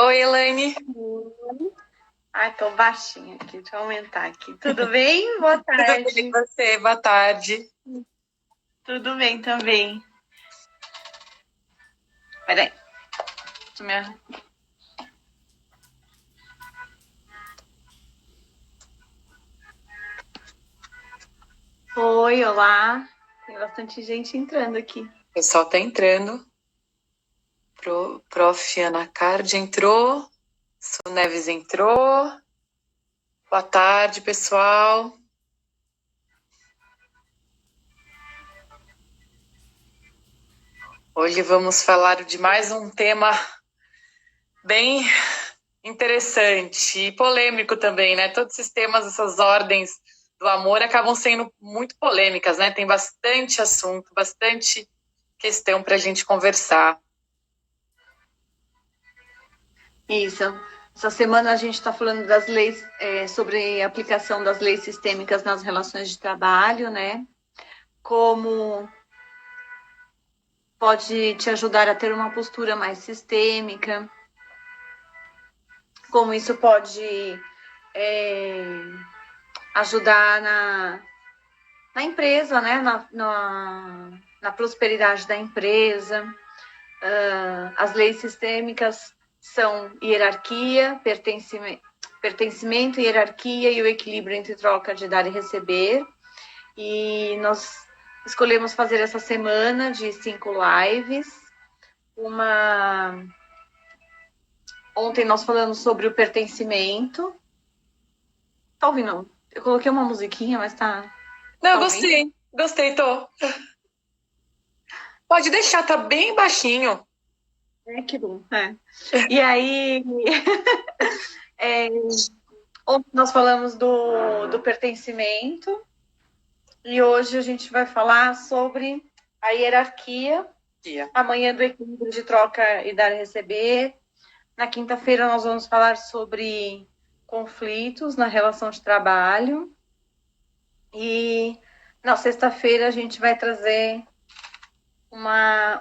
Oi, Elaine. Ai, tô baixinha aqui, deixa eu aumentar aqui. Tudo bem? Boa Tudo bem tarde. com você? Boa tarde. Tudo bem também. Peraí. Oi, olá. Tem bastante gente entrando aqui. O pessoal tá entrando. Prof. Ana Card entrou. Su Neves entrou. Boa tarde, pessoal. Hoje vamos falar de mais um tema bem interessante e polêmico também, né? Todos esses temas, essas ordens do amor acabam sendo muito polêmicas, né? Tem bastante assunto, bastante questão para a gente conversar. Isso. Essa semana a gente está falando das leis, sobre a aplicação das leis sistêmicas nas relações de trabalho, né? Como pode te ajudar a ter uma postura mais sistêmica, como isso pode ajudar na empresa, né? Na prosperidade da empresa. As leis sistêmicas são hierarquia, pertencimento, hierarquia e o equilíbrio entre troca de dar e receber. E nós escolhemos fazer essa semana de 5 lives. Ontem nós falamos sobre o pertencimento. Tá ouvindo? Eu coloquei uma musiquinha, mas tá. Não, eu Tá ouvindo? gostei, tô. Pode deixar, tá bem baixinho. Que bom. E aí, ontem nós falamos do pertencimento e hoje a gente vai falar sobre a hierarquia. Amanhã do equilíbrio de troca e dar e receber. Na quinta-feira nós vamos falar sobre conflitos na relação de trabalho. E na sexta-feira a gente vai trazer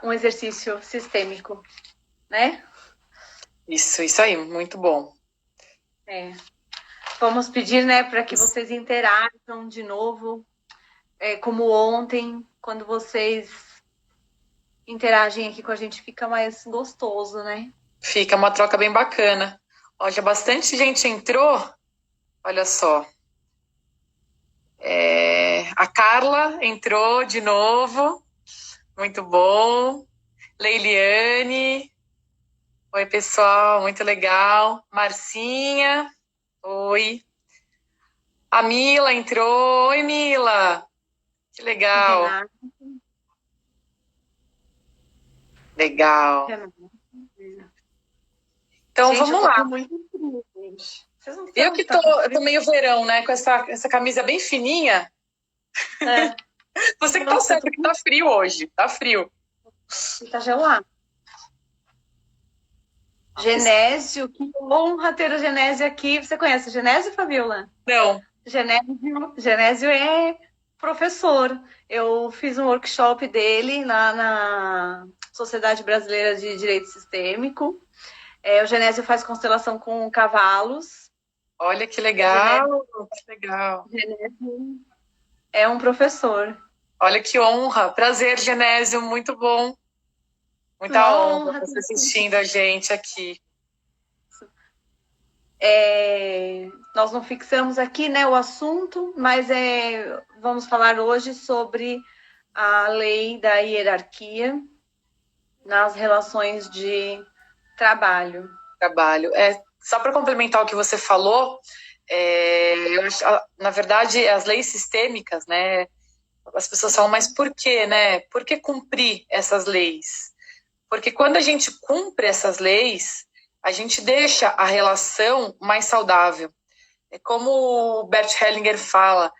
um exercício sistêmico, né? Isso aí, muito bom. Vamos pedir, né, para que vocês interajam de novo, como ontem, quando vocês interagem aqui com a gente, fica mais gostoso, né? Fica uma troca bem bacana. Ó, já bastante gente entrou. Olha só. A Carla entrou de novo. Muito bom. Leiliane. Oi, pessoal. Muito legal. Marcinha. Oi. A Mila entrou. Oi, Mila. Que legal. Legal. Então, gente, vamos lá. Muito frio, gente. Eu tô meio verão, né? Com essa camisa bem fininha. Você que tá certo, que tá frio hoje. Tá frio. E tá gelado. Genésio, que honra ter o Genésio aqui. Você conhece o Genésio, Fabiola? Não. Genésio é professor. Eu fiz um workshop dele na Sociedade Brasileira de Direito Sistêmico. O Genésio faz constelação com cavalos. Olha que legal, que legal. Genésio é um professor. Olha que honra. Prazer, Genésio, muito bom. Muita honra você assistindo a gente aqui. Nós não fixamos aqui, né, o assunto, mas vamos falar hoje sobre a lei da hierarquia nas relações de trabalho. Só para complementar o que você falou, eu acho, na verdade, as leis sistêmicas, né? As pessoas falam, mas por quê, né? Por que cumprir essas leis? Porque quando a gente cumpre essas leis, a gente deixa a relação mais saudável. É como o Bert Hellinger fala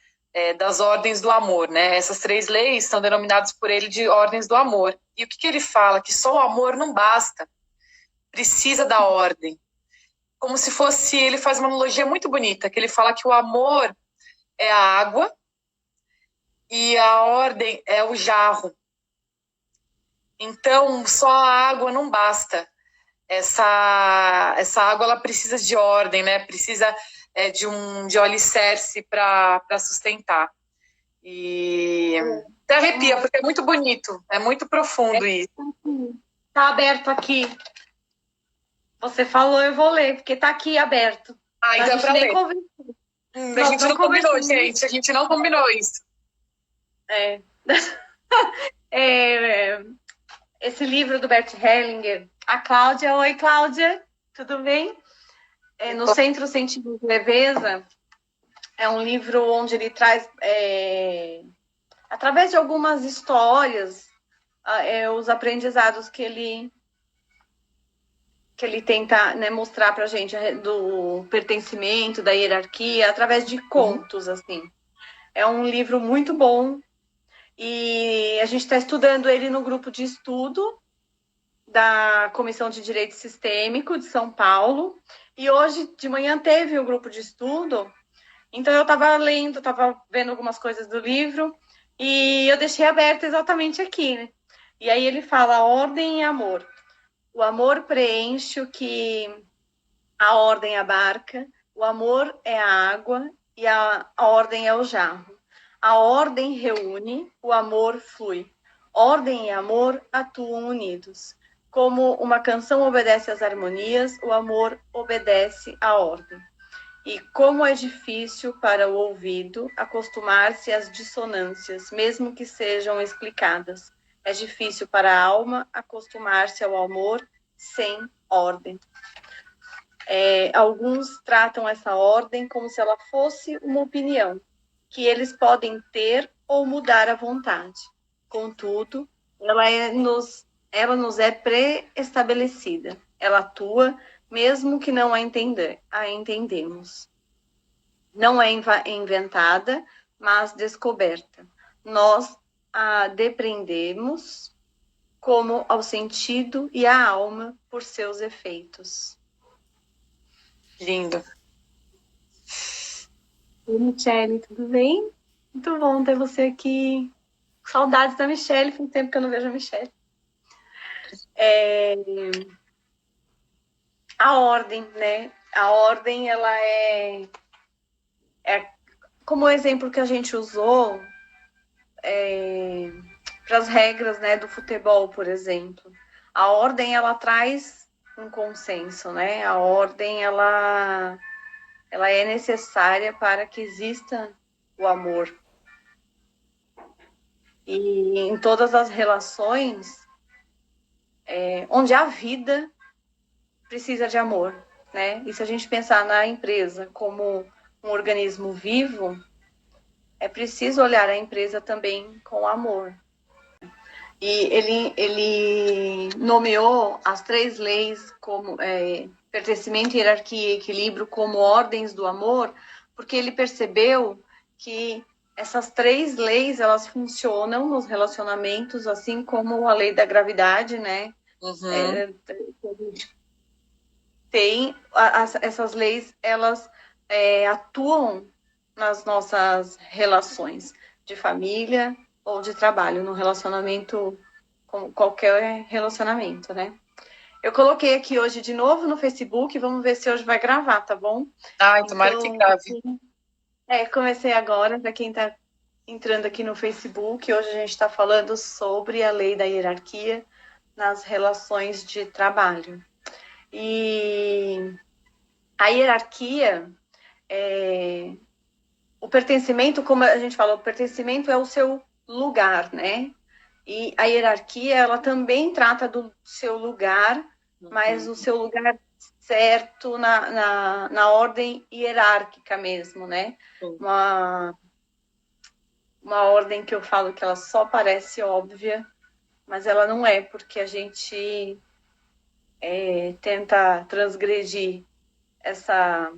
das ordens do amor, né? Essas 3 leis são denominadas por ele de ordens do amor. E o que ele fala? Que só o amor não basta. Precisa da ordem. Como se fosse, ele faz uma analogia muito bonita, que ele fala que o amor é a água e a ordem é o jarro. Então, só a água não basta. essa água ela precisa de ordem, né? Precisa de alicerce para sustentar. E até arrepia, porque é muito bonito, é muito profundo isso. Tá aberto aqui. Você falou, eu vou ler, porque tá aqui aberto. Então a gente nem conversou. A gente não combinou, gente. A gente não combinou isso. Esse livro do Bert Hellinger, a Cláudia. Oi, Cláudia, tudo bem? No Centro Sentido de Leveza, é um livro onde ele traz, através de algumas histórias, os aprendizados que ele tenta, né, mostrar para a gente do pertencimento, da hierarquia, através de contos, assim. É um livro muito bom e a gente está estudando ele no grupo de estudo da Comissão de Direito Sistêmico de São Paulo. E hoje de manhã teve o grupo de estudo, então eu estava lendo, estava vendo algumas coisas do livro e eu deixei aberto exatamente aqui, né? E aí ele fala ordem e amor. O amor preenche o que a ordem abarca, o amor é a água e a ordem é o jarro. A ordem reúne, o amor flui. Ordem e amor atuam unidos. Como uma canção obedece às harmonias, o amor obedece à ordem. E como é difícil para o ouvido acostumar-se às dissonâncias, mesmo que sejam explicadas. É difícil para a alma acostumar-se ao amor sem ordem. Alguns tratam essa ordem como se ela fosse uma opinião, que eles podem ter ou mudar à vontade. Contudo, ela nos é pré-estabelecida. Ela atua, mesmo que não a entendemos. Não é inventada, mas descoberta. Nós a depreendemos como ao sentido e à alma por seus efeitos. Lindo. Oi, Michele, tudo bem? Muito bom ter você aqui. Saudades da Michele, faz tempo que eu não vejo a Michele. A ordem, né? A ordem, ela é como o exemplo que a gente usou para as regras, né, do futebol, por exemplo. A ordem, ela traz um consenso, né? A ordem, ela é necessária para que exista o amor. E em todas as relações, onde há vida, precisa de amor, né? E se a gente pensar na empresa como um organismo vivo, é preciso olhar a empresa também com amor. E ele nomeou as 3 leis como pertencimento, hierarquia e equilíbrio como ordens do amor, porque ele percebeu que essas 3 leis, elas funcionam nos relacionamentos, assim como a lei da gravidade, né? Essas leis, elas atuam nas nossas relações de família ou de trabalho, no relacionamento, com qualquer relacionamento, né? Eu coloquei aqui hoje de novo no Facebook, vamos ver se hoje vai gravar, tá bom? Tomara que grave. Comecei agora, para quem está entrando aqui no Facebook, hoje a gente está falando sobre a lei da hierarquia nas relações de trabalho. E a hierarquia, o pertencimento, como a gente falou, o pertencimento é o seu lugar, né? E a hierarquia, ela também trata do seu lugar, mas o seu lugar certo na ordem hierárquica mesmo, né? Uma ordem que eu falo que ela só parece óbvia, mas ela não é, porque a gente tenta transgredir essa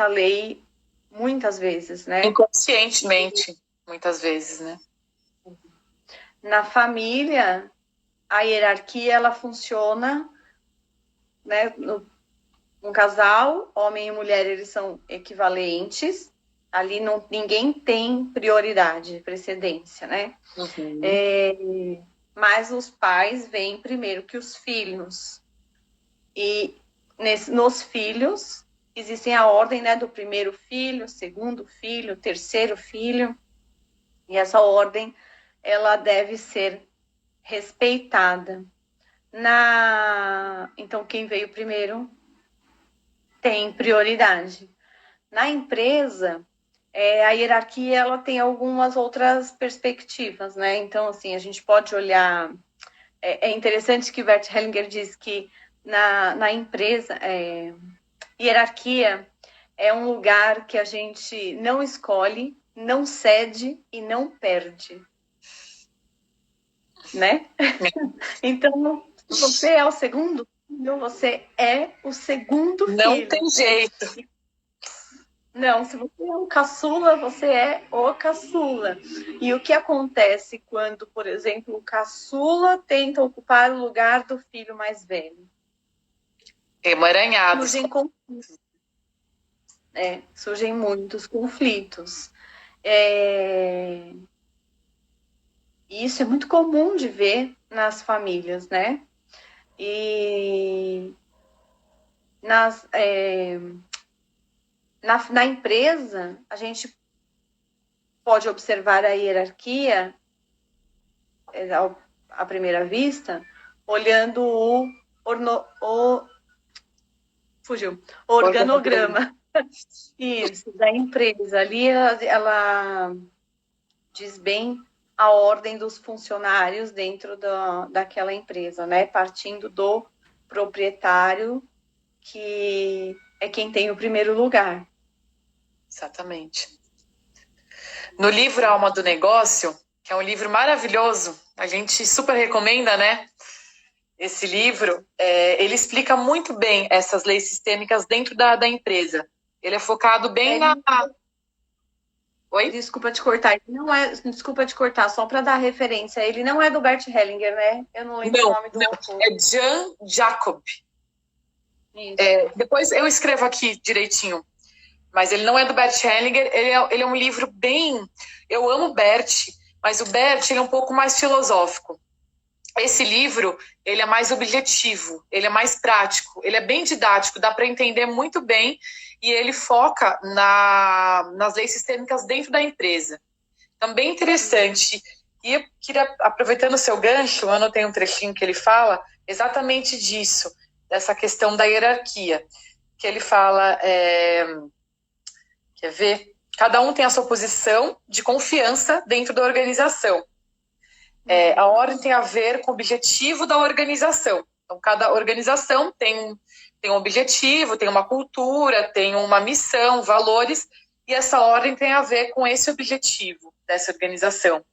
lei muitas vezes, né? Inconscientemente, muitas vezes, né? Na família, a hierarquia, ela funciona, né? Um casal, homem e mulher, eles são equivalentes. Ali ninguém tem prioridade, precedência, né? Mas os pais vêm primeiro que os filhos. E nos filhos, existem a ordem, né, do primeiro filho, segundo filho, terceiro filho, e essa ordem, ela deve ser respeitada. Então, quem veio primeiro tem prioridade. Na empresa, a hierarquia ela tem algumas outras perspectivas, né? Então, assim, a gente pode olhar. É interessante que Bert Hellinger diz que na empresa, hierarquia é um lugar que a gente não escolhe, não cede e não perde, né? Então, se você é o segundo filho, você é o segundo filho. Não tem jeito. Não, se você é o caçula, você é o caçula. E o que acontece quando, por exemplo, o caçula tenta ocupar o lugar do filho mais velho? Emaranhados. Surgem conflitos. Surgem muitos conflitos. E isso é muito comum de ver nas famílias, né? E na empresa, a gente pode observar a hierarquia à primeira vista, olhando o organograma. Isso, da empresa. Ali ela diz bem a ordem dos funcionários dentro daquela empresa, né? Partindo do proprietário, que é quem tem o primeiro lugar. Exatamente. No livro Alma do Negócio, que é um livro maravilhoso, a gente super recomenda, né? Esse livro, ele explica muito bem essas leis sistêmicas dentro da empresa. Ele é focado bem na... Oi? Desculpa te cortar. Desculpa te cortar, só para dar referência. Ele não é do Bert Hellinger, né? Eu não lembro o nome do autor. É Jan Jacob. Depois eu escrevo aqui direitinho. Mas ele não é do Bert Hellinger. Ele é um livro bem... Eu amo o Bert, mas o Bert ele é um pouco mais filosófico. Esse livro, ele é mais objetivo, ele é mais prático, ele é bem didático, dá para entender muito bem, e ele foca nas leis sistêmicas dentro da empresa. Também interessante. E eu queria, aproveitando o seu gancho, eu anotei um trechinho que ele fala exatamente disso, dessa questão da hierarquia, que ele fala, quer ver? Cada um tem a sua posição de confiança dentro da organização. A ordem tem a ver com o objetivo da organização. Então, cada organização tem um objetivo, tem uma cultura, tem uma missão, valores, e essa ordem tem a ver com esse objetivo dessa organização.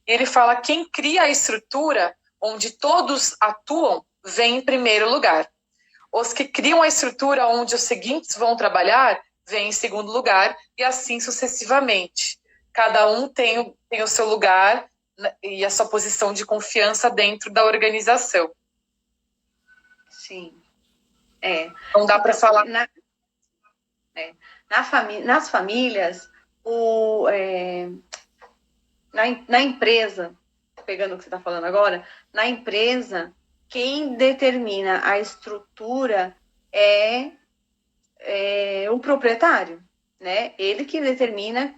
E ele fala que quem cria a estrutura onde todos atuam vem em primeiro lugar. Os que criam a estrutura onde os seguintes vão trabalhar vem em segundo lugar, e assim sucessivamente. Cada um tem o seu lugar e a sua posição de confiança dentro da organização. Sim. Não dá para falar. Nas famílias, na empresa, pegando o que você está falando agora, na empresa, quem determina a estrutura é o proprietário, né? Ele que determina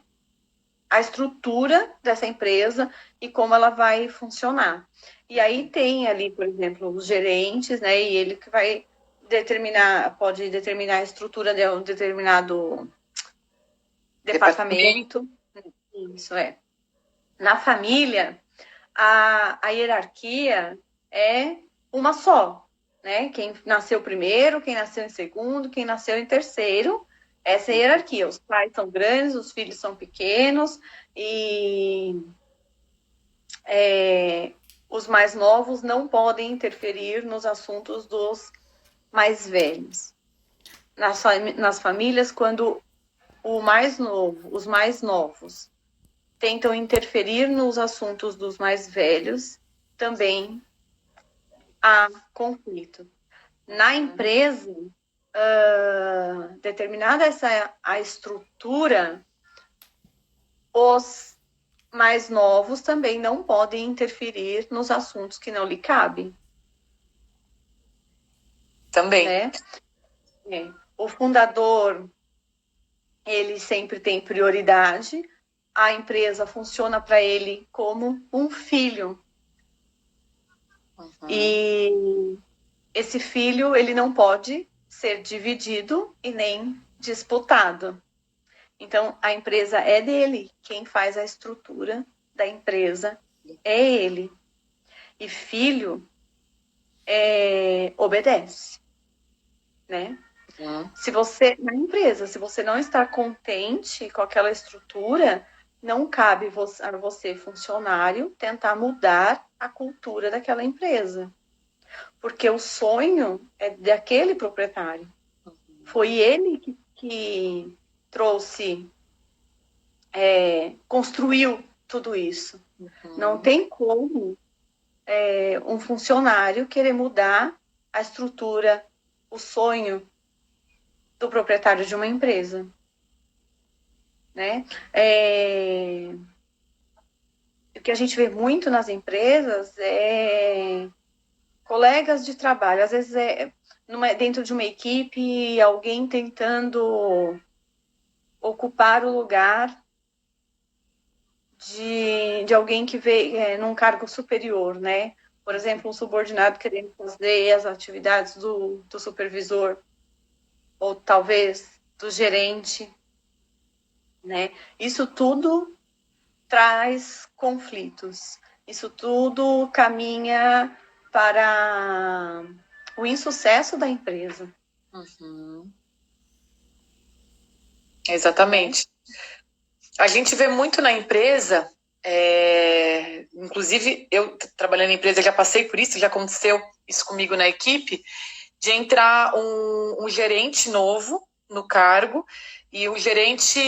a estrutura dessa empresa e como ela vai funcionar. E aí tem ali, por exemplo, os gerentes, né? E ele que vai pode determinar a estrutura de um determinado departamento. Isso é. Na família, a hierarquia é uma só, né? Quem nasceu primeiro, quem nasceu em segundo, quem nasceu em terceiro. Essa é a hierarquia. Os pais são grandes, os filhos são pequenos e os mais novos não podem interferir nos assuntos dos mais velhos. Nas famílias, quando os mais novos tentam interferir nos assuntos dos mais velhos, também há conflito. Na empresa, determinada a estrutura, os mais novos também não podem interferir nos assuntos que não lhe cabem. Também. Né? O fundador, ele sempre tem prioridade, a empresa funciona para ele como um filho. E esse filho, ele não pode ser dividido e nem disputado. Então, a empresa é dele. Quem faz a estrutura da empresa é ele. E filho obedece, né? Se você, na empresa, se você não está contente com aquela estrutura, não cabe a você, funcionário, tentar mudar a cultura daquela empresa. Porque o sonho é daquele proprietário. Foi ele que trouxe, construiu tudo isso. Não tem como um funcionário querer mudar a estrutura, o sonho do proprietário de uma empresa. Né? O que a gente vê muito nas empresas é colegas de trabalho, às vezes dentro de uma equipe, alguém tentando ocupar o lugar de alguém que vê num cargo superior, né? Por exemplo, um subordinado querendo fazer as atividades do supervisor, ou talvez do gerente, né? Isso tudo traz conflitos. Isso tudo caminha para o insucesso da empresa. Exatamente. A gente vê muito na empresa, inclusive eu trabalhando em empresa já passei por isso, já aconteceu isso comigo na equipe, de entrar um gerente novo no cargo, e o gerente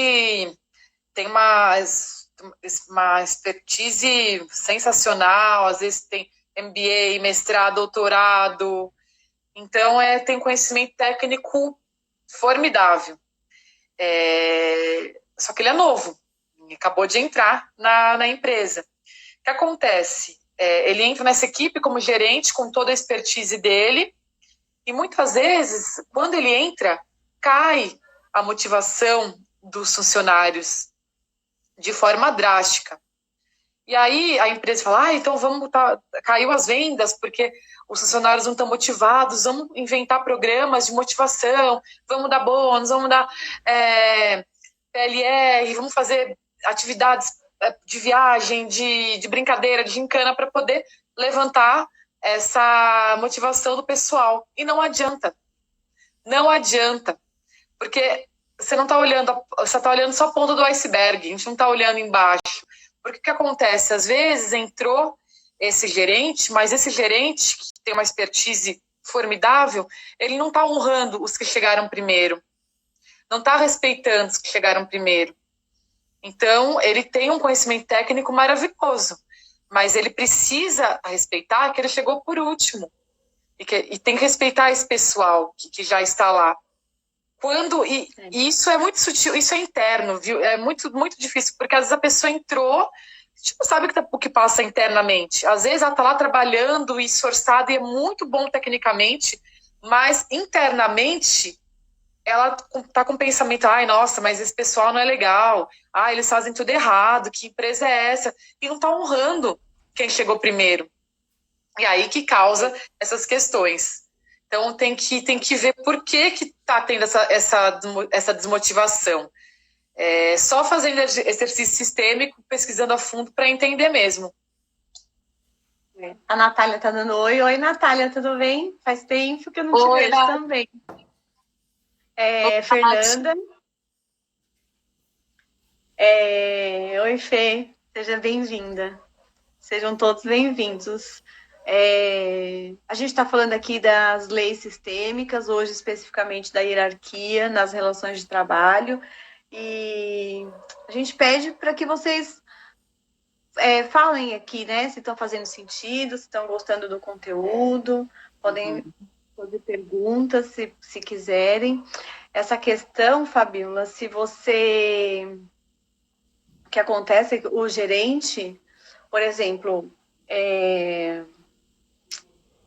tem uma expertise sensacional, às vezes tem MBA, mestrado, doutorado, então tem conhecimento técnico formidável. Só que ele é novo, acabou de entrar na empresa. O que acontece? Ele entra nessa equipe como gerente, com toda a expertise dele, e muitas vezes, quando ele entra, cai a motivação dos funcionários de forma drástica. E aí a empresa fala, então vamos caiu as vendas, porque os funcionários não estão motivados, vamos inventar programas de motivação, vamos dar bônus, vamos dar PLR, vamos fazer atividades de viagem, de brincadeira, de gincana, para poder levantar essa motivação do pessoal. E não adianta. Não adianta. Porque você não está olhando, você está olhando só a ponta do iceberg, a gente não está olhando embaixo. Porque o que acontece? Às vezes entrou esse gerente, mas esse gerente, que tem uma expertise formidável, ele não está honrando os que chegaram primeiro. Não está respeitando os que chegaram primeiro. Então, ele tem um conhecimento técnico maravilhoso, mas ele precisa respeitar que ele chegou por último. E tem que respeitar esse pessoal que já está lá. E isso é muito sutil, isso é interno, viu? É muito, muito difícil, porque às vezes a pessoa entrou, a gente não sabe o que passa internamente. Às vezes ela está lá trabalhando e esforçada e é muito bom tecnicamente, mas internamente ela está com o pensamento, nossa, mas esse pessoal não é legal, eles fazem tudo errado, que empresa é essa? E não está honrando quem chegou primeiro. E aí que causa essas questões. Então tem que ver por que está tendo essa desmotivação. Só fazendo exercício sistêmico, pesquisando a fundo para entender mesmo. A Natália está dando oi. Oi, Natália, tudo bem? Faz tempo que eu não te vejo também. Fernanda. Oi, Fê. Seja bem-vinda. Sejam todos bem-vindos. A gente está falando aqui das leis sistêmicas, hoje especificamente da hierarquia nas relações de trabalho, e a gente pede para que vocês falem aqui, né, se estão fazendo sentido, se estão gostando do conteúdo, podem fazer perguntas se quiserem. Essa questão, Fabíola, se você... O que acontece, o gerente, por exemplo,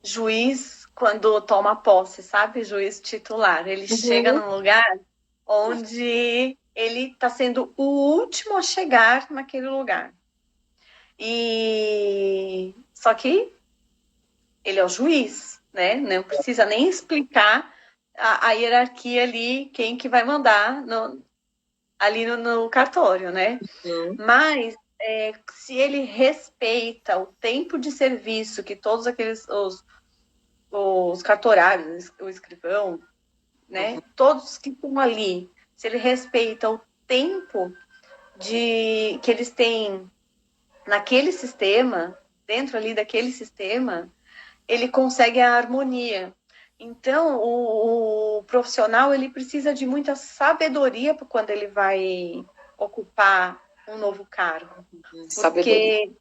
juiz quando toma posse, sabe? Juiz titular. Ele chega num lugar onde ele está sendo o último a chegar naquele lugar. E só que ele é o juiz, né? Não precisa nem explicar a hierarquia ali, quem que vai mandar ali no cartório, né? Mas se ele respeita o tempo de serviço que todos aqueles os cartorários, o escrivão, né? Todos que estão ali, se ele respeita o tempo que eles têm naquele sistema, dentro ali daquele sistema, ele consegue a harmonia. Então, o profissional, ele precisa de muita sabedoria quando ele vai ocupar um novo cargo. Sabedoria.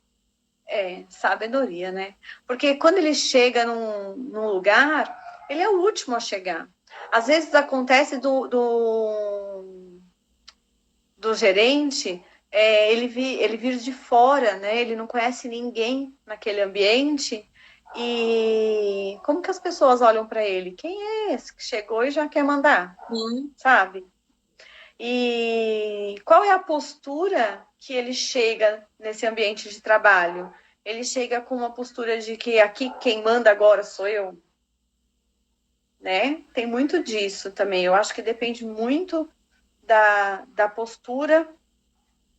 Sabedoria, né? Porque quando ele chega num lugar, ele é o último a chegar. Às vezes acontece do gerente, ele vir de fora, né? Ele não conhece ninguém naquele ambiente. E como que as pessoas olham para ele? Quem é esse que chegou e já quer mandar? Sabe? E qual é a postura que ele chega nesse ambiente de trabalho? Ele chega com uma postura de que aqui quem manda agora sou eu, né? Tem muito disso também. Eu acho que depende muito da postura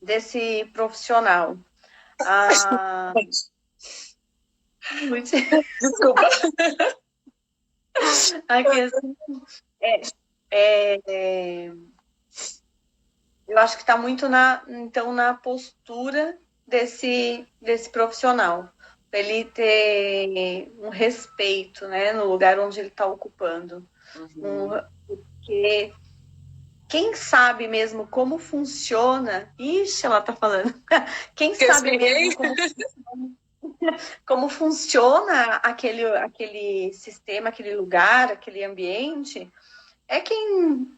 desse profissional. Desculpa. A questão eu acho que está muito na postura desse profissional, para ele ter um respeito, né, no lugar onde ele está ocupando. Porque quem sabe mesmo como funciona... Ixi, ela está falando. Quem sabe mesmo como funciona aquele sistema, aquele lugar, aquele ambiente, é quem...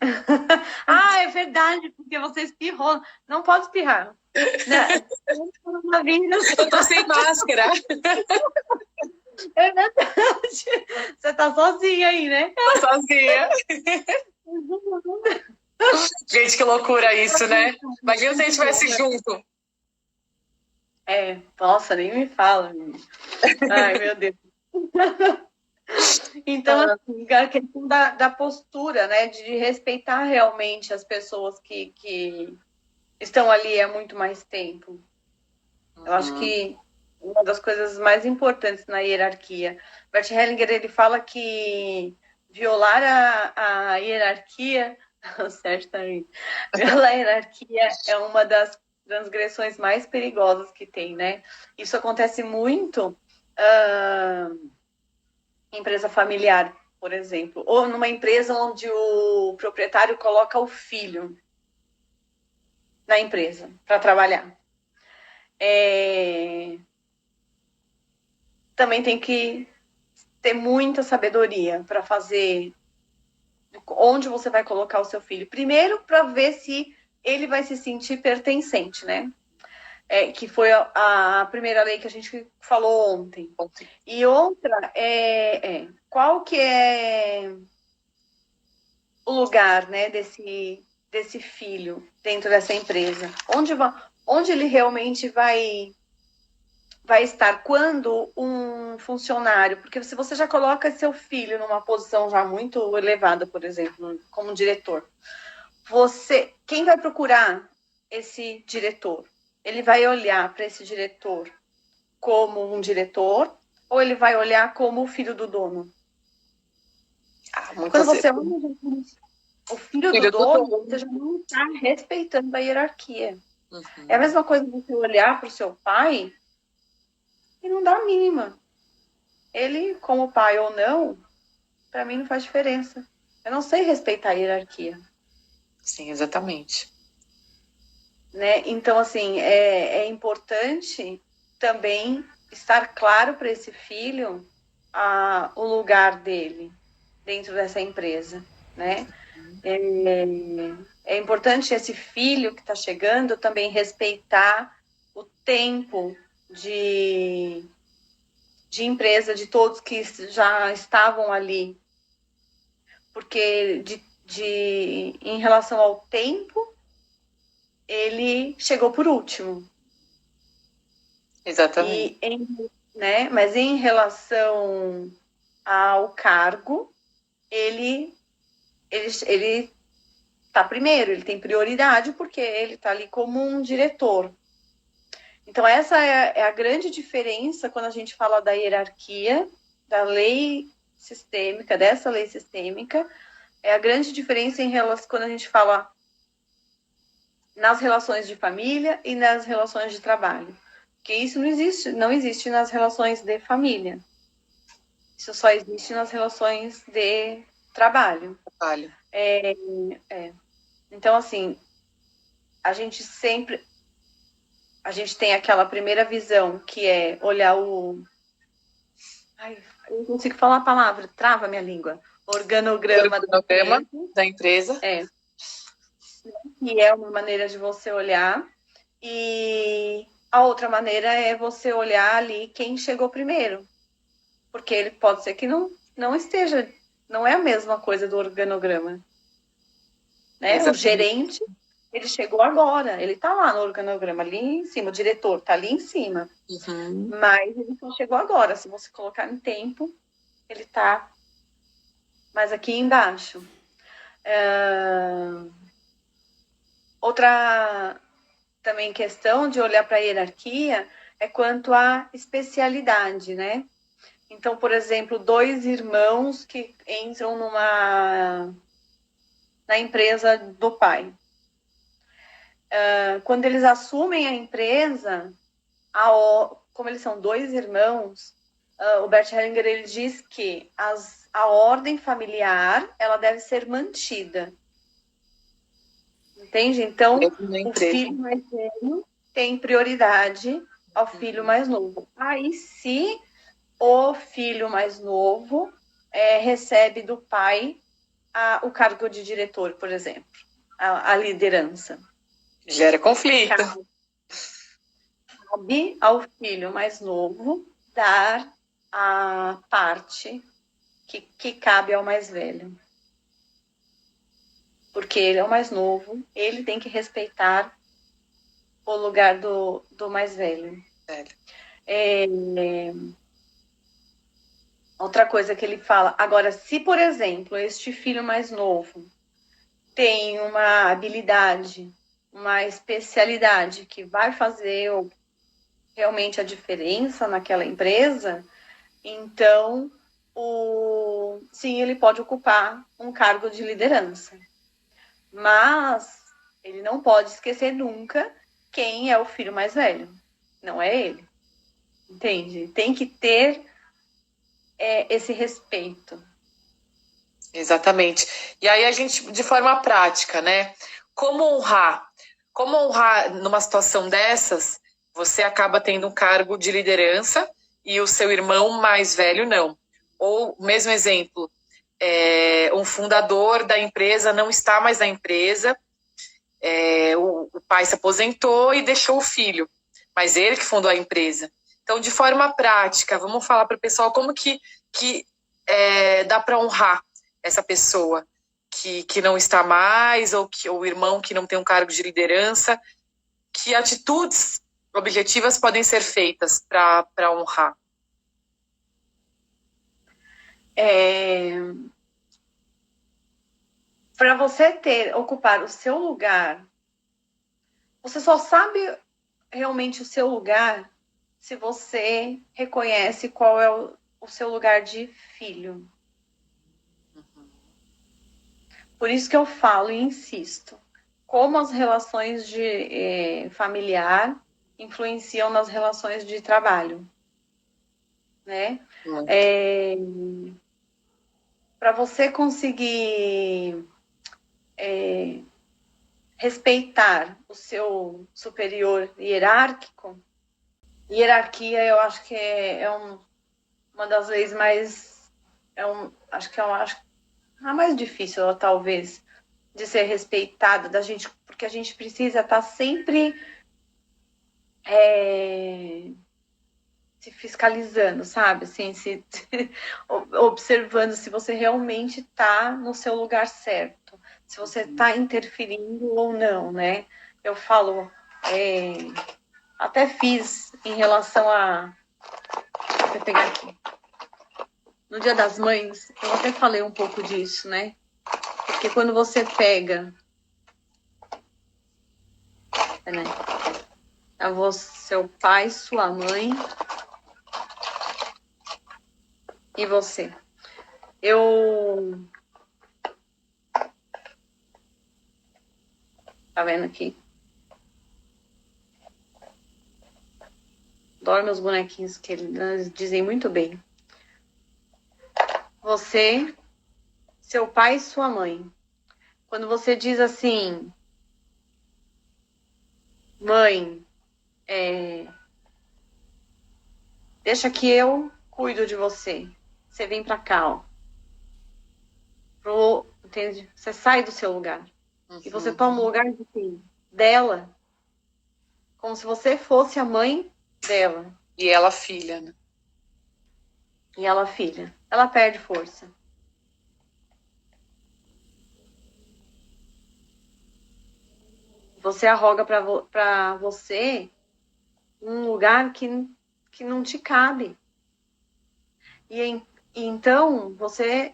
é verdade, porque você espirrou. Não pode espirrar. Eu tô sem máscara. É verdade. Você tá sozinha aí, né? Tô sozinha. Gente, que loucura isso, né? Imagina se a gente estivesse junto. Nossa, nem me fala. Ai, meu Deus. Então, assim, a questão da postura, né? De respeitar realmente as pessoas que estão ali há muito mais tempo. Eu acho que uma das coisas mais importantes na hierarquia. Bert Hellinger, ele fala que violar a hierarquia, o Sérgio tá aí, violar a hierarquia é uma das transgressões mais perigosas que tem, né? Isso acontece muito em empresa familiar, por exemplo, ou numa empresa onde o proprietário coloca o filho na empresa para trabalhar. Também tem que ter muita sabedoria para fazer onde você vai colocar o seu filho. Primeiro, para ver se ele vai se sentir pertencente, né? Que foi a primeira lei que a gente falou ontem. E outra qual que é o lugar, né, desse filho dentro dessa empresa? Onde ele realmente vai estar quando um funcionário, porque se você já coloca seu filho numa posição já muito elevada, por exemplo, como diretor, quem vai procurar esse diretor? Ele vai olhar para esse diretor como um diretor ou ele vai olhar como o filho do dono? Quando você olha o filho do dono, você já não está respeitando a hierarquia. É a mesma coisa você olhar para o seu pai e não dá a mínima. Ele, como pai ou não, para mim não faz diferença. Eu não sei respeitar a hierarquia. Sim, exatamente. Né? Então, assim, é importante também estar claro para esse filho o lugar dele dentro dessa empresa, né? É importante esse filho que está chegando também respeitar o tempo de empresa de todos que já estavam ali, porque em relação ao tempo, ele chegou por último. Exatamente. Né? Mas em relação ao cargo, ele está primeiro, ele tem prioridade porque ele está ali como um diretor. Então, essa é a grande diferença quando a gente fala da hierarquia, da lei sistêmica, dessa lei sistêmica, é a grande diferença em relação quando a gente fala nas relações de família e nas relações de trabalho. Porque isso não existe nas relações de família. Isso só existe nas relações de trabalho. Então, assim, a gente tem aquela primeira visão que é olhar eu não consigo falar a palavra, trava minha língua. Organograma da empresa. Que é uma maneira de você olhar. E a outra maneira é você olhar ali quem chegou primeiro. Porque ele pode ser que não esteja, não é a mesma coisa do organograma. Né? O gerente, ele chegou agora, ele está lá no organograma, ali em cima, o diretor está ali em cima. Uhum. Mas ele só chegou agora. Se você colocar em tempo, ele está mais aqui embaixo. Outra também questão de olhar para a hierarquia é quanto à especialidade, né? Então, por exemplo, 2 irmãos que entram na empresa do pai. Quando eles assumem a empresa, como eles são 2 irmãos, o Bert Hellinger ele diz que a ordem familiar ela deve ser mantida. Entende? Então, o filho mais velho tem prioridade ao filho mais novo. Aí, se o filho mais novo recebe do pai o cargo de diretor, por exemplo, a liderança. Gera conflito. Cabe ao filho mais novo dar a parte que cabe ao mais velho. Porque ele é o mais novo, ele tem que respeitar o lugar do mais velho. Outra coisa que ele fala, agora, se, por exemplo, este filho mais novo tem uma habilidade, uma especialidade que vai fazer realmente a diferença naquela empresa, então, sim, ele pode ocupar um cargo de liderança. Mas ele não pode esquecer nunca quem é o filho mais velho. Não é ele. Entende? Tem que ter esse respeito. Exatamente. E aí a gente, de forma prática, né? Como honrar? Como honrar numa situação dessas? Você acaba tendo um cargo de liderança e o seu irmão mais velho não. Ou, mesmo exemplo, um fundador da empresa não está mais na empresa, o pai se aposentou e deixou o filho, mas ele que fundou a empresa. Então, de forma prática, vamos falar para o pessoal como que dá para honrar essa pessoa que não está mais, ou o irmão que não tem um cargo de liderança. Que atitudes objetivas podem ser feitas para honrar? Para você ocupar o seu lugar, você só sabe realmente o seu lugar se você reconhece qual é o seu lugar de filho. Por isso que eu falo e insisto, como as relações de familiar influenciam nas relações de trabalho, né? Para você conseguir respeitar o seu superior hierárquico, hierarquia eu acho que é uma das leis mais, acho que a mais difícil, talvez, de ser respeitada da gente, porque a gente precisa estar sempre se fiscalizando, sabe? Assim, se observando se você realmente está no seu lugar certo, se você está interferindo ou não, né? Eu falo, até fiz em relação a... Deixa eu pegar aqui. No Dia das Mães, eu até falei um pouco disso, né? Porque quando você pega... Né? Seu pai, sua mãe e você. Tá vendo aqui? Adoro meus bonequinhos, que eles dizem muito bem. Você, seu pai e sua mãe. Quando você diz assim, mãe, deixa que eu cuido de você. Você vem pra cá, ó. Entende? Você sai do seu lugar. E você toma o lugar de quem? Dela. Como se você fosse a mãe dela. E ela filha, né? E ela filha. Ela perde força. Você arroga pra você um lugar que não te cabe. E então você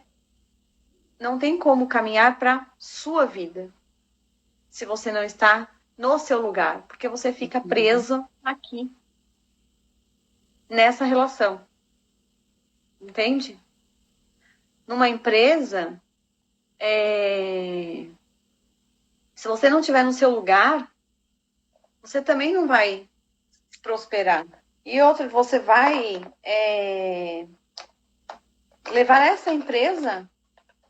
não tem como caminhar para sua vida se você não está no seu lugar, porque você fica preso aqui nessa relação. Entende? Numa empresa, se você não estiver no seu lugar, você também não vai prosperar. E outra, você vai levar essa empresa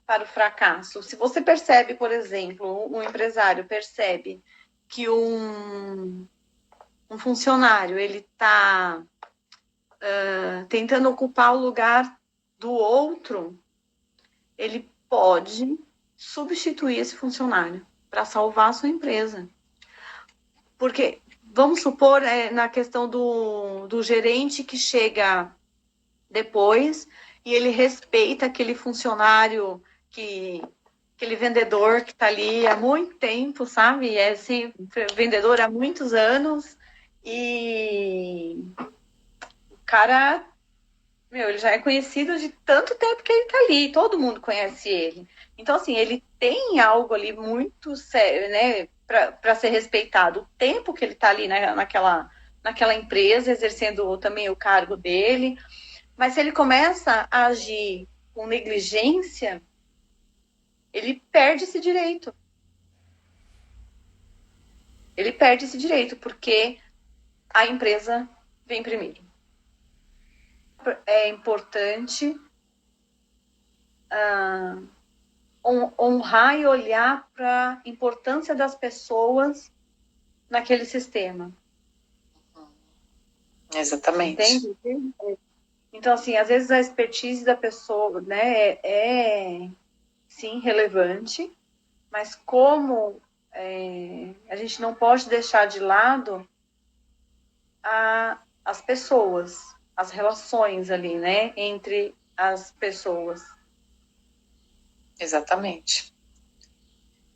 para o fracasso. Se você percebe, por exemplo, um empresário percebe que um funcionário ele está tentando ocupar o lugar do outro, ele pode substituir esse funcionário para salvar a sua empresa. Porque, vamos supor, na questão do gerente que chega depois e ele respeita aquele funcionário, aquele vendedor que está ali há muito tempo, sabe? É assim, vendedor há muitos anos e o cara, ele já é conhecido de tanto tempo que ele está ali, todo mundo conhece ele. Então, assim, ele tem algo ali muito sério, né, para ser respeitado. O tempo que ele está ali naquela empresa, exercendo também o cargo dele. Mas se ele começa a agir com negligência, ele perde esse direito. Ele perde esse direito, porque a empresa vem primeiro. É importante honrar e olhar para a importância das pessoas naquele sistema. Exatamente. Entende? Então, assim, às vezes a expertise da pessoa, né, sim, relevante, mas como a gente não pode deixar de lado as pessoas, as relações ali, né, entre as pessoas. Exatamente.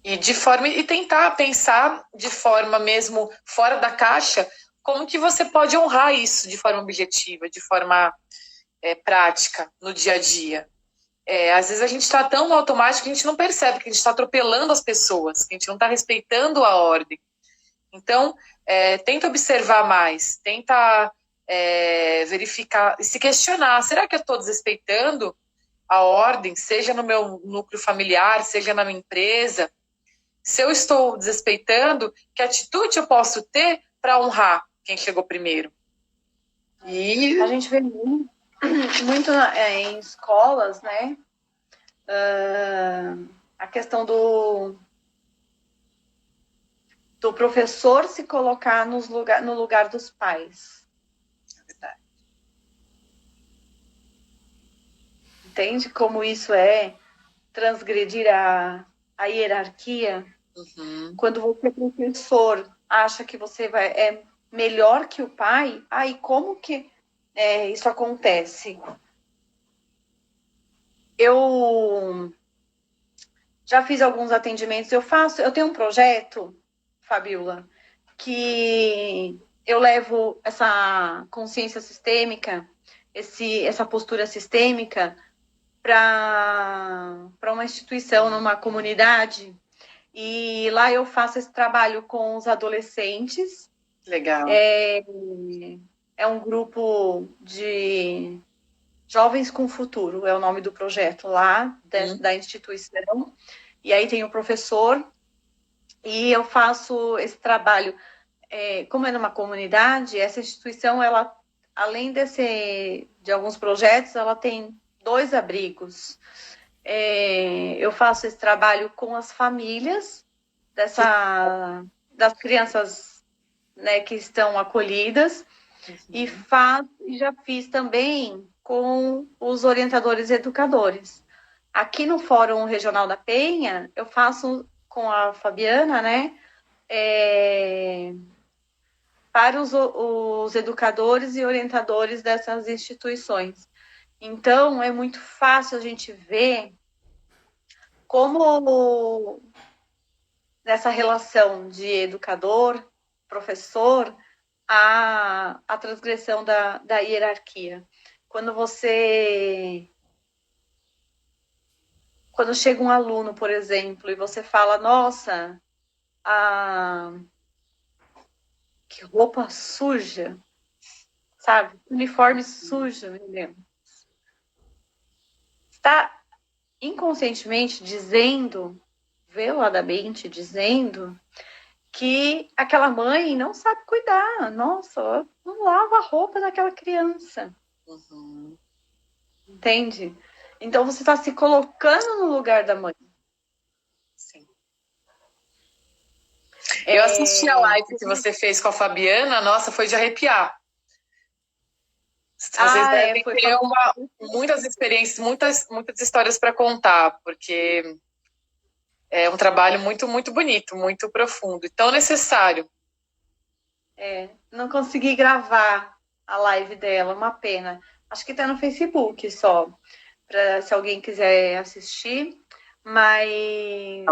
E tentar pensar de forma mesmo fora da caixa, como que você pode honrar isso de forma objetiva, de forma prática, no dia a dia. Às vezes a gente está tão automático que a gente não percebe que a gente está atropelando as pessoas, que a gente não está respeitando a ordem. Então, tenta observar mais, tenta verificar, se questionar, será que eu estou desrespeitando a ordem, seja no meu núcleo familiar, seja na minha empresa? Se eu estou desrespeitando, que atitude eu posso ter para honrar quem chegou primeiro? E a gente vê muito em escolas, né? A questão do professor se colocar no lugar dos pais. Entende como isso é transgredir a hierarquia? Uhum. Quando você, professor, acha que você é melhor que o pai, como que isso acontece. Eu já fiz alguns atendimentos, eu tenho um projeto, Fabiola, que eu levo essa consciência sistêmica, essa postura sistêmica para uma instituição, numa comunidade, e lá eu faço esse trabalho com os adolescentes. Legal. É um grupo de Jovens com Futuro, é o nome do projeto lá, da instituição. E aí tem o professor, e eu faço esse trabalho. Como é numa comunidade, essa instituição, ela, além de alguns projetos, ela tem 2 abrigos. Eu faço esse trabalho com as famílias das crianças, né, que estão acolhidas, e já fiz também com os orientadores e educadores. Aqui no Fórum Regional da Penha, eu faço com a Fabiana, né, para os educadores e orientadores dessas instituições. Então, é muito fácil a gente ver como nessa relação de educador, professor, a transgressão da hierarquia. Quando chega um aluno, por exemplo, e você fala, nossa, que roupa suja, sabe? Uniforme sujo, meu Deus. Está inconscientemente dizendo, veladamente dizendo, que aquela mãe não sabe cuidar. Nossa, não lava a roupa daquela criança. Entende? Então você está se colocando no lugar da mãe. Sim. Eu assisti a live que você fez com a Fabiana, nossa, foi de arrepiar. Vocês devem ter muitas experiências, muitas histórias para contar, porque é um trabalho muito, muito bonito, muito profundo e tão necessário. Não consegui gravar a live dela, uma pena. Acho que está no Facebook só, se alguém quiser assistir. Mas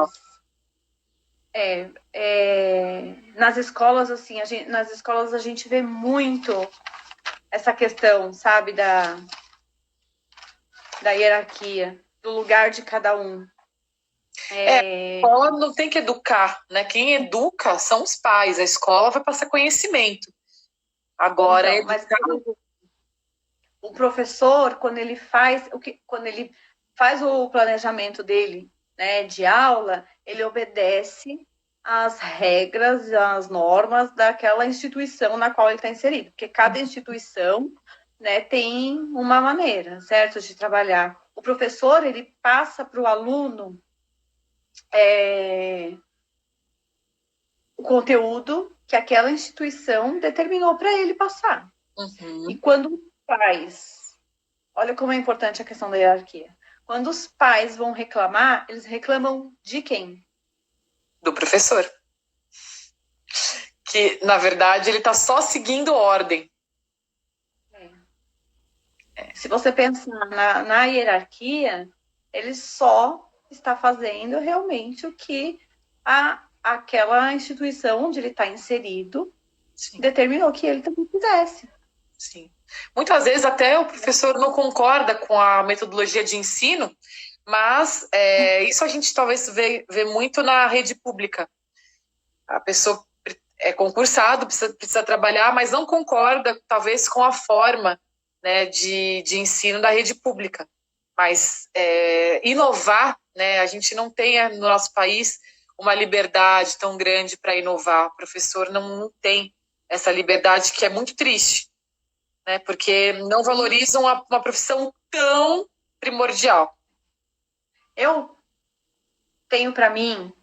nas escolas, assim, nas escolas a gente vê muito essa questão, sabe, da hierarquia, do lugar de cada um. A escola não tem que educar, né? Quem educa são os pais, a escola vai passar conhecimento. Agora, então, mas o professor, quando ele faz o planejamento dele, né, de aula, ele obedece às regras, às normas daquela instituição na qual ele está inserido, porque cada instituição, né, tem uma maneira, certo, de trabalhar. O professor, ele passa para o aluno o conteúdo que aquela instituição determinou para ele passar. E quando os pais, olha como é importante a questão da hierarquia, quando os pais vão reclamar, eles reclamam de quem? Do professor. Que, na verdade, ele está só seguindo ordem. Se você pensar na hierarquia, ele só está fazendo realmente o que aquela instituição onde ele está inserido determinou que ele também fizesse. Sim. Muitas vezes até o professor não concorda com a metodologia de ensino, mas isso a gente talvez vê muito na rede pública. A pessoa é concursado, precisa trabalhar, mas não concorda talvez com a forma, né, de ensino da rede pública. Mas inovar, né, a gente não tem no nosso país uma liberdade tão grande para inovar. O professor não tem essa liberdade, que é muito triste, né, porque não valorizam uma profissão tão primordial. Eu tenho para mim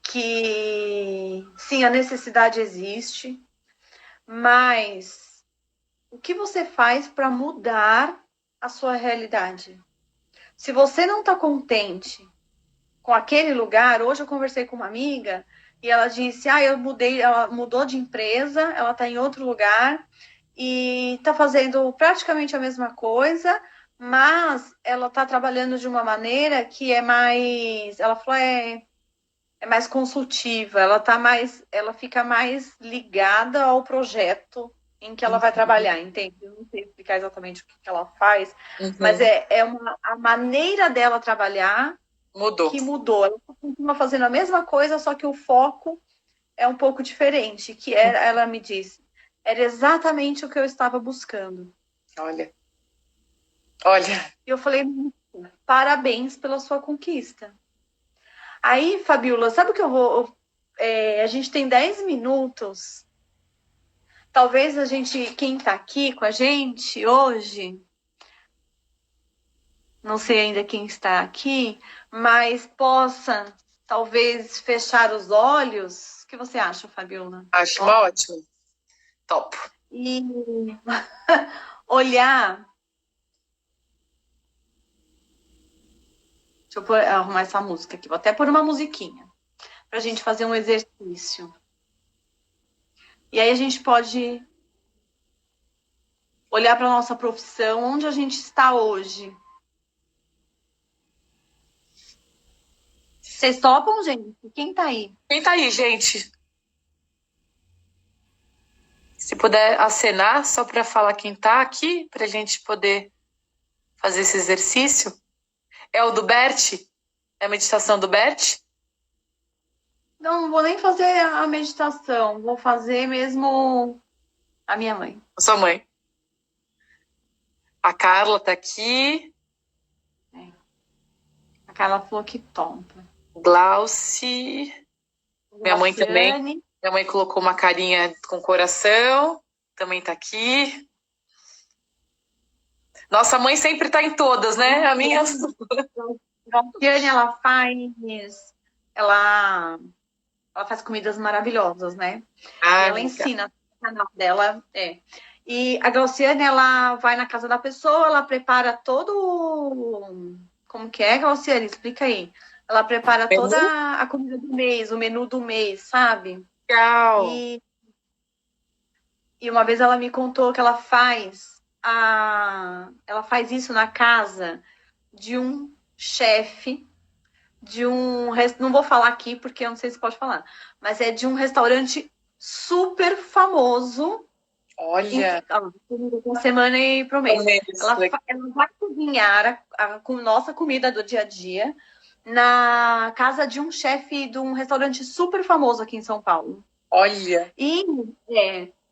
que, sim, a necessidade existe, mas o que você faz para mudar a sua realidade? Se você não está contente com aquele lugar, hoje eu conversei com uma amiga e ela disse, ela mudou de empresa, ela está em outro lugar e está fazendo praticamente a mesma coisa, mas ela está trabalhando de uma maneira que é mais, ela falou, é mais consultiva, ela fica mais ligada ao projeto em que ela vai trabalhar, entende? Eu não sei explicar exatamente o que ela faz, mas a maneira dela trabalhar que mudou. Ela continua fazendo a mesma coisa, só que o foco é um pouco diferente, que ela me disse, era exatamente o que eu estava buscando. Olha. E eu falei, parabéns pela sua conquista. Aí, Fabiola, sabe o que eu vou... a gente tem 10 minutos. Talvez quem está aqui com a gente hoje, não sei ainda quem está aqui, mas possa, talvez, fechar os olhos. O que você acha, Fabiola? Acho ótimo. Top. E olhar... Deixa eu arrumar essa música aqui. Vou até pôr uma musiquinha para a gente fazer um exercício. E aí a gente pode olhar para a nossa profissão, onde a gente está hoje. Vocês topam, gente? Quem tá aí? Quem tá aí, gente? Se puder acenar só para falar quem tá aqui, para a gente poder fazer esse exercício. É o do Bert? É a meditação do Bert? Não vou nem fazer a meditação. Vou fazer mesmo a minha mãe. A sua mãe. A Carla tá aqui. A Carla falou que topa. Glauci. Minha mãe também. Minha mãe colocou uma carinha com coração. Também tá aqui. Nossa mãe sempre tá em todas, né? A minha... Glauciane, ela faz comidas maravilosas, né? Ela ensina no canal dela. E a Glauciane, ela vai na casa da pessoa, ela prepara todo... Como que é, Glauciane? Explica aí. Ela prepara toda a comida do mês, o menu do mês, sabe? Legal. E uma vez ela me contou que ela faz isso na casa de um chefe não vou falar aqui porque eu não sei se pode falar, mas é de um restaurante super famoso. Olha! Uma semana e pro mês. Ela vai cozinhar a nossa comida do dia a dia na casa de um chefe de um restaurante super famoso aqui em São Paulo. Olha!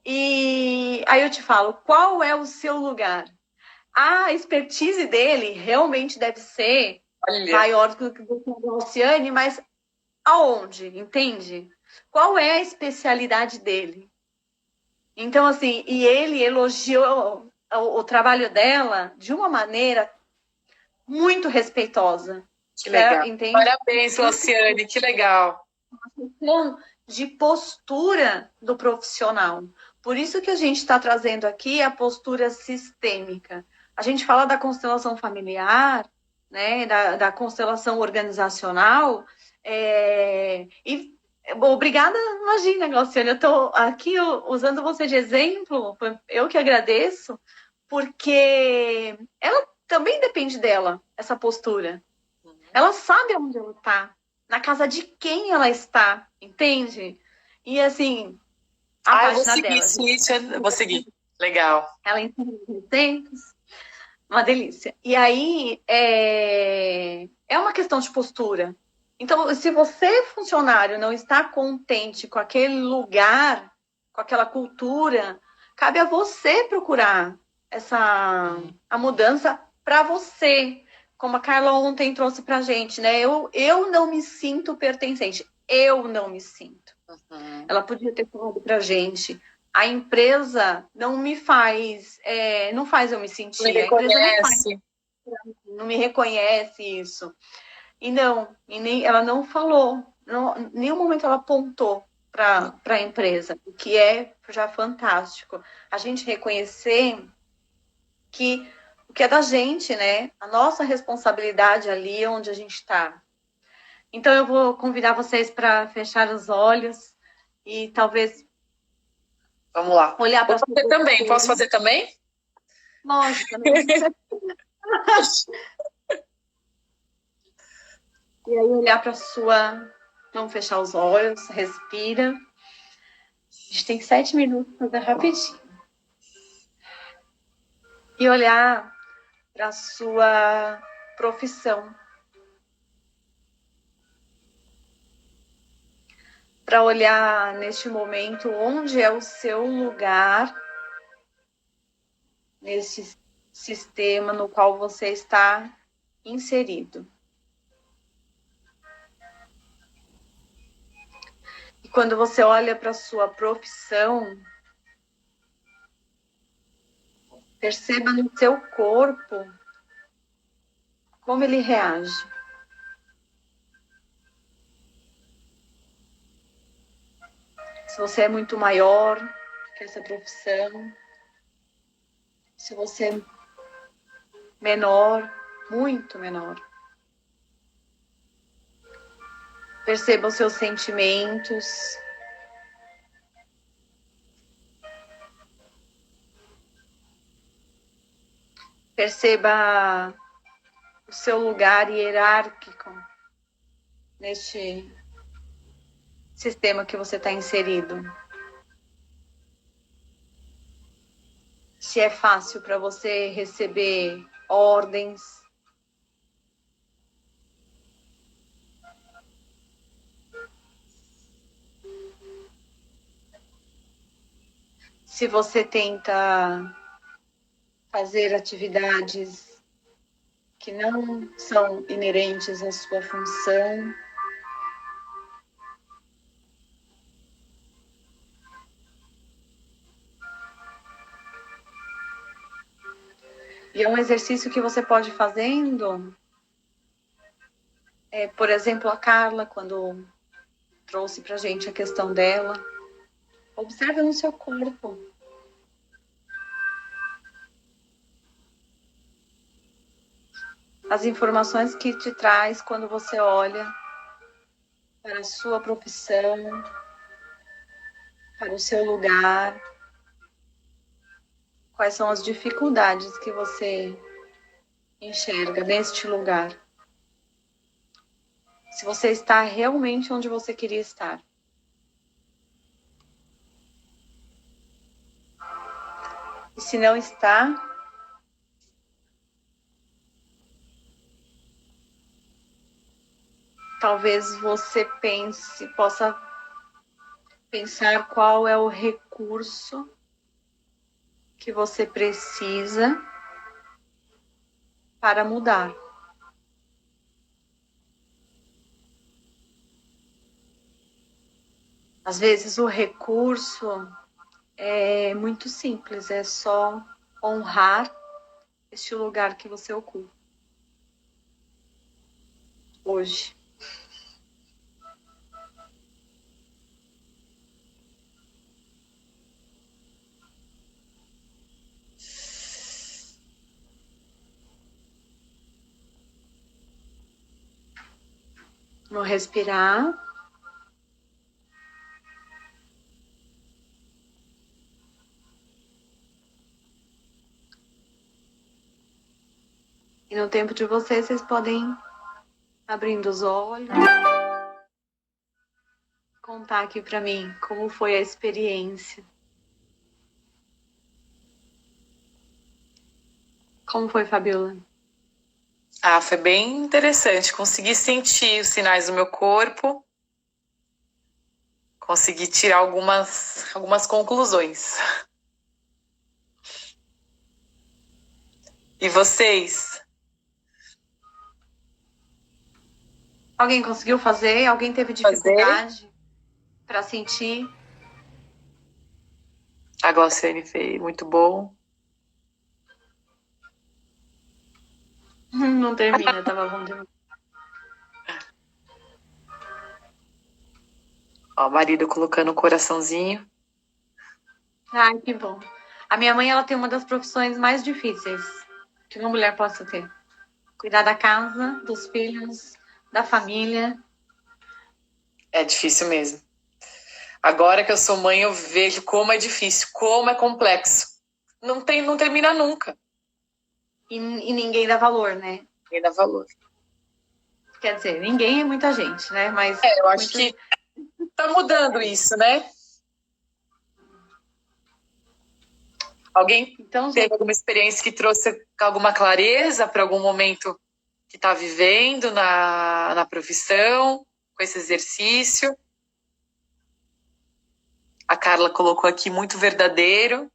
E aí eu te falo, qual é o seu lugar? A expertise dele realmente deve ser maior do que o da Luciane, mas aonde? Entende? Qual é a especialidade dele? Então, assim, e ele elogiou o trabalho dela de uma maneira muito respeitosa. Que legal. Entende? Parabéns, Luciane, que legal. De postura do profissional. Por isso que a gente está trazendo aqui a postura sistêmica. A gente fala da constelação familiar, né, da constelação organizacional, e obrigada, imagina, Glauciane, eu estou aqui usando você de exemplo, eu que agradeço, porque ela também depende dela, essa postura. Ela sabe onde ela está, na casa de quem ela está, entende? E assim, a página dela. Vou seguir. Legal. Ela ensina receitas, uma delícia. E aí, é uma questão de postura. Então, se você, funcionário, não está contente com aquele lugar, com aquela cultura, cabe a você procurar a mudança para você. Como a Carla ontem trouxe para a gente, né? Eu não me sinto pertencente. Eu não me sinto. Uhum. Ela podia ter falado para a gente. A empresa não me faz, não faz eu me sentir. Me reconhece. Não me reconhece isso. E ela não falou. Em nenhum momento ela apontou para a empresa, o que é já fantástico. A gente reconhecer que o que é da gente, né? A nossa responsabilidade ali onde a gente está. Então, eu vou convidar vocês para fechar os olhos e talvez Vamos lá. Olhar para você também. Posso fazer também? Lógico, também. E aí olhar para sua... Vamos fechar os olhos, respira. A gente tem 7 minutos para fazer rapidinho. E olhar para a sua profissão. Para olhar neste momento onde é o seu lugar nesse sistema no qual você está inserido. E quando você olha para a sua profissão, perceba no seu corpo como ele reage. Se você é muito maior que essa profissão, se você é menor, muito menor. Perceba os seus sentimentos. Perceba o seu lugar hierárquico neste sistema que você está inserido. Se é fácil para você receber ordens. Se você tenta fazer atividades que não são inerentes à sua função. E é um exercício que você pode ir fazendo. Por exemplo, a Carla, quando trouxe pra gente a questão dela, observa no seu corpo. As informações que te traz quando você olha para a sua profissão, para o seu lugar. Quais são as dificuldades que você enxerga neste lugar? Se você está realmente onde você queria estar. E se não está, talvez você possa pensar qual é o recurso que você precisa para mudar. Às vezes o recurso é muito simples, é só honrar este lugar que você ocupa hoje. Vou respirar. E no tempo de vocês podem abrindo os olhos, contar aqui para mim como foi a experiência. Como foi, Fabiola? Foi bem interessante. Consegui sentir os sinais do meu corpo. Consegui tirar algumas conclusões. E vocês? Alguém conseguiu fazer? Alguém teve dificuldade para sentir? A Glauciane fez, muito bom. Não termina, tava bom demais. Ó, o marido colocando o coraçãozinho. Ai, que bom. A minha mãe, ela tem uma das profissões mais difíceis que uma mulher possa ter. Cuidar da casa, dos filhos, da família. É difícil mesmo. Agora que eu sou mãe, eu vejo como é difícil, como é complexo. Não termina nunca. E ninguém dá valor, né? Ninguém dá valor. Quer dizer, ninguém é muita gente, né? Mas eu acho que tá mudando isso, né? Alguém teve alguma experiência que trouxe alguma clareza para algum momento que está vivendo na profissão, com esse exercício? A Carla colocou aqui muito verdadeiro.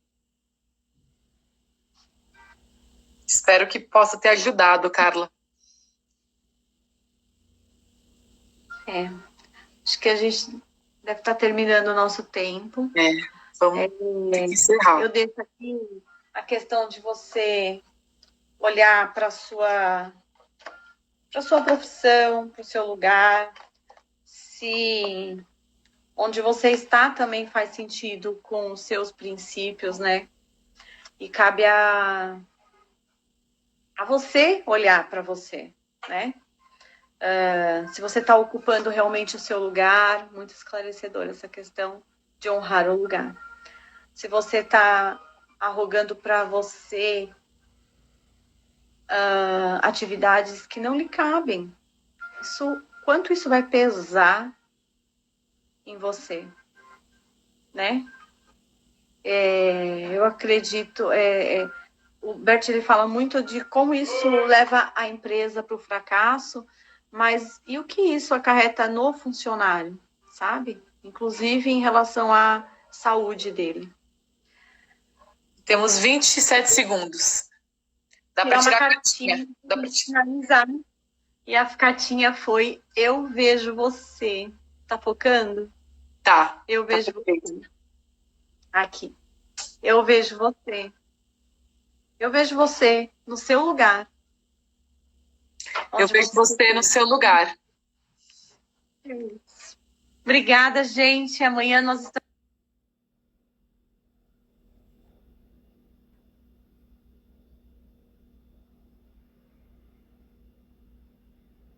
Espero que possa ter ajudado, Carla. Acho que a gente deve estar terminando o nosso tempo. Vamos encerrar. Eu deixo aqui a questão de você olhar para a sua profissão, para o seu lugar, se onde você está também faz sentido com os seus princípios, né? E cabe a você olhar para você, né? Se você está ocupando realmente o seu lugar, muito esclarecedora essa questão de honrar o lugar. Se você está arrogando para você atividades que não lhe cabem, quanto isso vai pesar em você, né? Eu acredito, o Bert ele fala muito de como isso leva a empresa para o fracasso, mas e o que isso acarreta no funcionário, sabe? Inclusive em relação à saúde dele. Temos 27 segundos. Dá para tirar a cartinha. Dá para finalizar. E a cartinha foi: eu vejo você. Tá focando? Tá. Eu vejo você. Aqui. Eu vejo você. Eu vejo você no seu lugar. Eu vejo você no seu lugar. Obrigada, gente. Amanhã nós estamos